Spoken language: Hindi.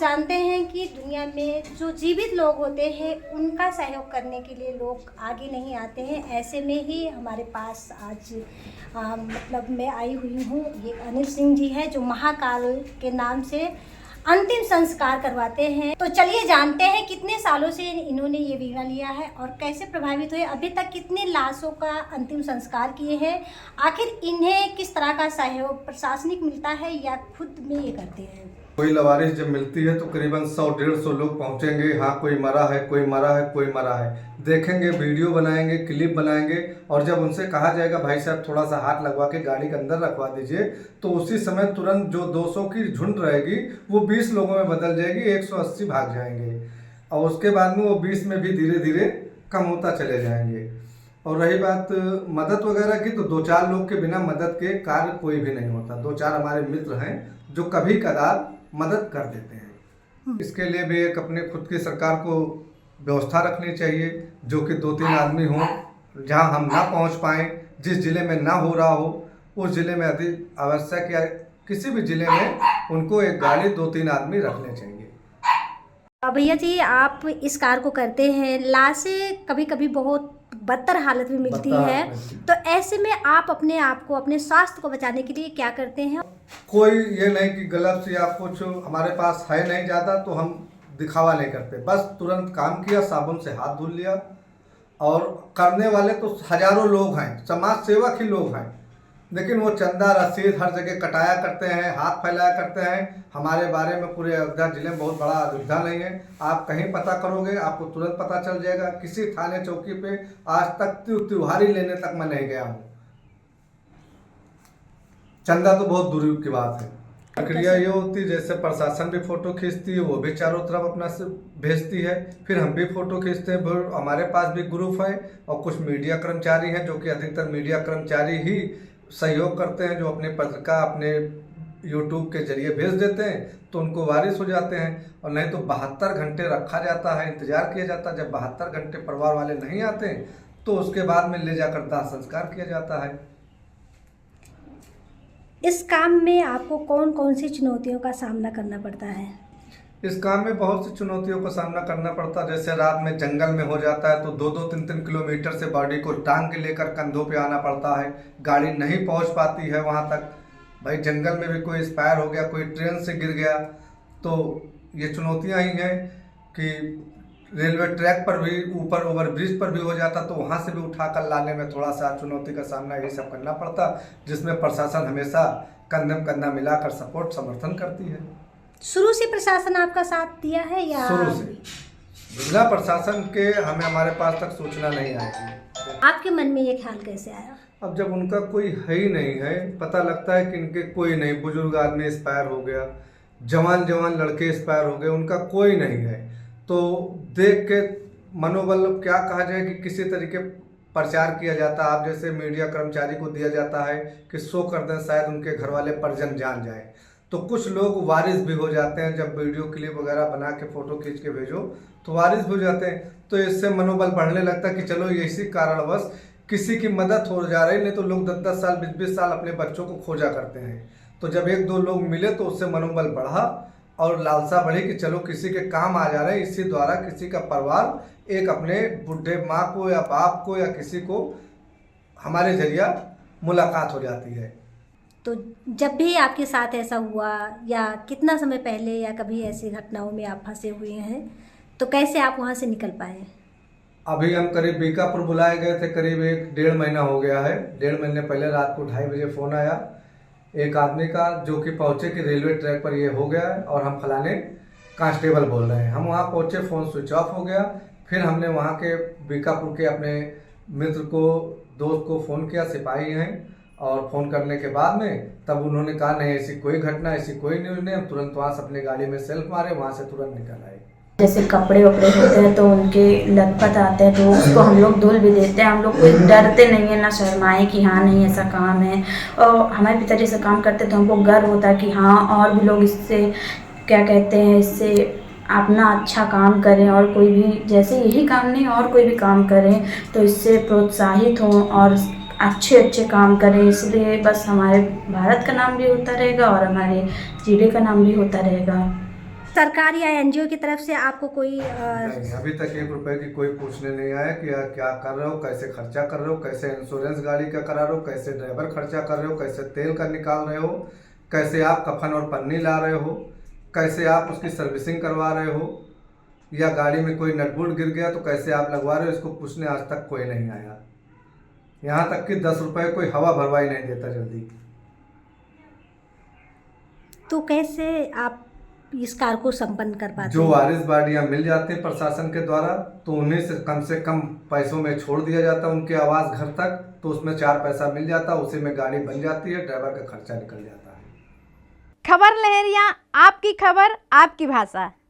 जानते हैं कि दुनिया में जो जीवित लोग होते हैं उनका सहयोग करने के लिए लोग आगे नहीं आते हैं। ऐसे में ही हमारे पास आज मतलब मैं आई हुई हूँ, ये अनिल सिंह जी है जो महाकाल के नाम से अंतिम संस्कार करवाते हैं। तो चलिए जानते हैं कितने सालों से इन्होंने ये वीणा लिया है और कैसे प्रभावित हुए, अभी तक कितने लाशों का अंतिम संस्कार किए हैं, आखिर इन्हें किस तरह का सहयोग प्रशासनिक मिलता है या खुद में ये करते हैं। कोई लवारिश जब मिलती है तो करीबन 100-150 लोग पहुंचेंगे। हाँ, कोई मरा है, कोई मरा है, कोई मरा है, देखेंगे, वीडियो बनाएंगे, क्लिप बनाएंगे। और जब उनसे कहा जाएगा भाई साहब थोड़ा सा हाथ लगवा के गाड़ी के अंदर रखवा दीजिए, तो उसी समय तुरंत जो 200 की झुंड रहेगी वो 20 लोगों में बदल जाएगी, 180 भाग जाएंगे और उसके बाद में वो 20 में भी धीरे धीरे कम होता चले जाएंगे। और रही बात मदद वगैरह की, तो 2-4 लोग के बिना मदद के कार्य कोई भी नहीं होता। 2-4 हमारे मित्र हैं जो कभी कदार मदद कर देते हैं। इसके लिए भी एक अपने खुद की सरकार को व्यवस्था रखनी चाहिए, जो कि 2-3 आदमी हों, जहां हम ना पहुंच पाएं, जिस जिले में ना हो रहा हो उस जिले में अधिक आवश्यक या किसी भी जिले में उनको एक गाड़ी 2-3 आदमी रखने चाहिए। भैया जी, आप इस कार्य को करते हैं, लाशें कभी कभी बहुत बदतर हालत में मिलती है, तो ऐसे में आप अपने आप को, अपने स्वास्थ्य को बचाने के लिए क्या करते हैं? कोई ये नहीं कि गलत या कुछ हमारे पास है नहीं ज़्यादा तो हम दिखावा नहीं करते, बस तुरंत काम किया, साबुन से हाथ धुल लिया। और करने वाले तो हजारों लोग हैं, समाज सेवक ही लोग हैं, लेकिन वो चंदा रसीद हर जगह कटाया करते हैं, हाथ फैलाया करते हैं। हमारे बारे में पूरे अयोध्या जिले में बहुत बड़ा अयोध्या नहीं है, आप कहीं पता करोगे आपको तुरंत पता चल जाएगा। किसी थाने चौकी पे आज तक त्योहारी लेने तक मैं नहीं गया हूँ, चंदा तो बहुत दूर की बात है। प्रक्रिया ये होती है जैसे प्रशासन भी फोटो खींचती है, वो भी चारों तरफ अपना से भेजती है, फिर हम भी फोटो खींचते हैं। हमारे पास भी ग्रुप है और कुछ मीडिया कर्मचारी हैं, जो कि अधिकतर मीडिया कर्मचारी ही सहयोग करते हैं, जो अपने पत्रिका अपने यूट्यूब के जरिए भेज देते हैं, तो उनको वारिस हो जाते हैं। और नहीं तो 72 घंटे रखा जाता है, इंतजार किया जाता है। जब 72 घंटे परिवार वाले नहीं आते तो उसके बाद में ले जाकर दाह संस्कार किया जाता है। इस काम में आपको कौन कौन सी चुनौतियों का सामना करना पड़ता है? इस काम में बहुत सी चुनौतियों का सामना करना पड़ता है। जैसे रात में जंगल में हो जाता है तो 2-2, 3-3 किलोमीटर से बॉडी को टांग के लेकर कंधों पे आना पड़ता है, गाड़ी नहीं पहुंच पाती है वहां तक। भाई जंगल में भी कोई एक्सपायर हो गया, कोई ट्रेन से गिर गया, तो ये चुनौतियां ही हैं। कि रेलवे ट्रैक पर भी, ऊपर ओवरब्रिज पर भी हो जाता तो वहां से भी उठाकर लाने में थोड़ा सा चुनौती का सामना ये सब करना पड़ता, जिसमें प्रशासन हमेशा कंधे में कंधा मिलाकर सपोर्ट समर्थन करती है। शुरू से प्रशासन आपका साथ दिया है या? शुरू से जिला प्रशासन के हमारे पास तक सूचना नहीं आई थी। आपके मन में ये ख्याल कैसे आया? अब जब उनका कोई है ही नहीं है, पता लगता है कि इनके कोई नहीं, बुजुर्ग आदमी एक्सपायर हो गया, जवान लड़के एक्सपायर हो गए, उनका कोई नहीं है, तो देख के मनोबल क्या कहा जाए कि किसी तरीके प्रचार किया जाता है। आप जैसे मीडिया कर्मचारी को दिया जाता है कि शो कर दें, शायद उनके घर वाले परिजन जान जाए, तो कुछ लोग वारिस भी हो जाते हैं। जब वीडियो क्लिप वगैरह बना के फोटो खींच के भेजो तो वारिस भी हो जाते हैं, तो इससे मनोबल बढ़ने लगता है कि चलो ये इसी कारणवश किसी की मदद हो जा रही। नहीं तो लोग 10-10 साल 20-20 साल अपने बच्चों को खोजा करते हैं, तो जब 1-2 लोग मिले तो उससे मनोबल बढ़ा और लालसा बढ़ी कि चलो किसी के काम आ जा रहे हैं। इसी द्वारा किसी का परिवार एक अपने बुढ़े माँ को या बाप को या किसी को हमारे जरिया मुलाकात हो जाती है। तो जब भी आपके साथ ऐसा हुआ या कितना समय पहले या कभी ऐसी घटनाओं में आप फंसे हुए हैं, तो कैसे आप वहाँ से निकल पाए? अभी हम करीब बीकापुर बुलाए गए थे, करीब 1-1.5 महीना हो गया है। 1.5 महीने पहले रात को 2:30 बजे फ़ोन आया एक आदमी का, जो कि पहुँचे कि रेलवे ट्रैक पर ये हो गया है और हम फलाने कांस्टेबल बोल रहे हैं। हम वहाँ पहुँचे, फ़ोन स्विच ऑफ हो गया। फिर हमने वहाँ के बीकापुर के अपने मित्र को, दोस्त को फ़ोन किया, सिपाही हैं, और फ़ोन करने के बाद में तब उन्होंने कहा नहीं ऐसी कोई घटना, ऐसी कोई न्यूज़ नहीं। हम तुरंत वहाँ से अपनी गाड़ी में सेल्फ मारे, वहाँ से तुरंत निकल आए। जैसे कपड़े वपड़े होते हैं तो उनके लथपथ आते हैं, तो उसको हम लोग धुल भी देते हैं। हम लोग कोई डरते नहीं है, ना शर्माए कि हाँ नहीं ऐसा काम है। और हमारे पिताजी से काम करते तो हमको गर्व होता है कि हाँ और भी लोग इससे क्या कहते हैं, इससे अपना अच्छा काम करें, और कोई भी जैसे यही काम नहीं और कोई भी काम करें तो इससे प्रोत्साहित हों और अच्छे काम करें। इसलिए बस हमारे भारत का नाम भी होता रहेगा और हमारे जिले का नाम भी होता रहेगा। सरकार या एनजीओ की तरफ से आपको कोई नहीं, अभी तक 1 रुपए की कोई पूछने नहीं आया कि यार क्या कर रहे हो, कैसे खर्चा कर रहे हो, कैसे इंश्योरेंस गाड़ी का करा रहे हो, कैसे ड्राइवर खर्चा कर रहे हो, कैसे तेल का निकाल रहे हो, कैसे आप कफन और पन्नी ला रहे हो, कैसे आप उसकी सर्विसिंग करवा रहे हो, या गाड़ी में कोई नटबोल्ट गिर गया तो कैसे आप लगवा रहे हो, इसको पूछने आज तक कोई नहीं आया। यहाँ तक कि 10 रुपए कोई हवा भरवाई नहीं देता जल्दी। तो कैसे आप इस कार्य को संपन्न कर पाते जो हैं? वारिस गाड़ियाँ मिल जाती हैं प्रशासन के द्वारा तो उन्हें से कम पैसों में छोड़ दिया जाता है उनके आवास घर तक, तो उसमें 4 पैसा मिल जाता है, उसी में गाड़ी बन जाती है, ड्राइवर का खर्चा निकल जाता है। खबर लहरिया, आपकी खबर आपकी भाषा।